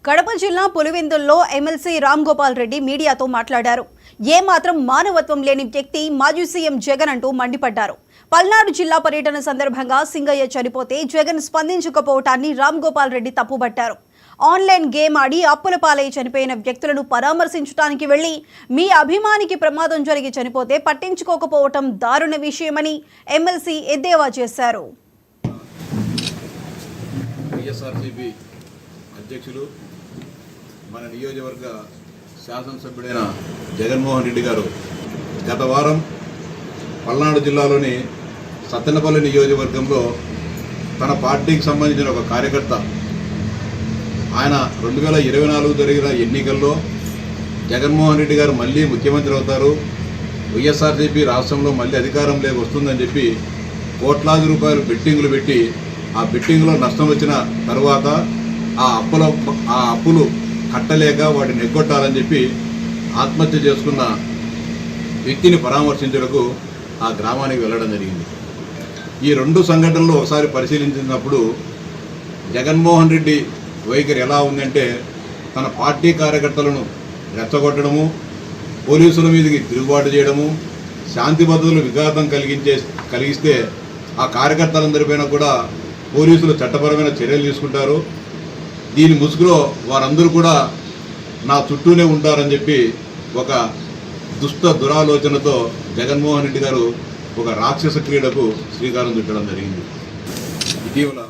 కడప జిల్లా పులివెందుల్లో ఎమ్మెల్సీ రామ్ గోపాల్ రెడ్డి మీడియాతో మాట్లాడారు. ఏమాత్రం మానవత్వం లేని వ్యక్తి మాజీ సీఎం జగన్ అంటూ మండిపడ్డారు. పల్నాడు జిల్లా పర్యటన సందర్భంగా సింగయ్య చనిపోతే జగన్ స్పందించకపోవటాన్ని రామ్ గోపాల్ రెడ్డి తప్పుబట్టారు. ఆన్లైన్ గేమ్ ఆడి అప్పుల పాలై చనిపోయిన వ్యక్తులను పరామర్శించడానికి వెళ్లి మీ అభిమానికి ప్రమాదం జరిగి చనిపోతే పట్టించుకోకపోవటం దారుణ విషయమని ఎమ్మెల్సీ ఎద్దేవా చేశారు. అధ్యక్షులు మన నియోజకవర్గ శాసనసభ్యుడైన జగన్మోహన్ రెడ్డి గారు గత వారం పల్నాడు జిల్లాలోని సత్తెనపల్లి నియోజకవర్గంలో తన పార్టీకి సంబంధించిన ఒక కార్యకర్త ఆయన 2024 జరిగిన ఎన్నికల్లో జగన్మోహన్ రెడ్డి గారు మళ్ళీ ముఖ్యమంత్రి అవుతారు, వైఎస్ఆర్సీపీ రాష్ట్రంలో మళ్ళీ అధికారంలోకి వస్తుందని చెప్పి కోట్లాది రూపాయలు బెట్టింగులు పెట్టి ఆ బెట్టింగ్లో నష్టం వచ్చిన తర్వాత ఆ అప్పులు కట్టలేక వాటిని ఎగ్గొట్టాలని చెప్పి ఆత్మహత్య చేసుకున్న వ్యక్తిని పరామర్శించడానికి ఆ గ్రామానికి వెళ్ళడం జరిగింది. ఈ రెండు సంఘటనలు ఒకసారి పరిశీలించినప్పుడు జగన్మోహన్ రెడ్డి వైఖరి ఎలా ఉందంటే తన పార్టీ కార్యకర్తలను రెచ్చగొట్టడము, పోలీసుల మీదకి తిరుగుబాటు చేయడము, శాంతి భద్రతలు విఘాతం కలిగిస్తే ఆ కార్యకర్తలందరిపైన కూడా పోలీసులు చట్టపరమైన చర్యలు తీసుకుంటారు. దీని ముసుగులో వారందరూ కూడా నా చుట్టూనే ఉంటారని చెప్పి ఒక దురాలోచనతో జగన్మోహన్ రెడ్డి గారు ఒక రాక్షస క్రీడకు శ్రీకారం చుట్టడం జరిగింది. ఇటీవల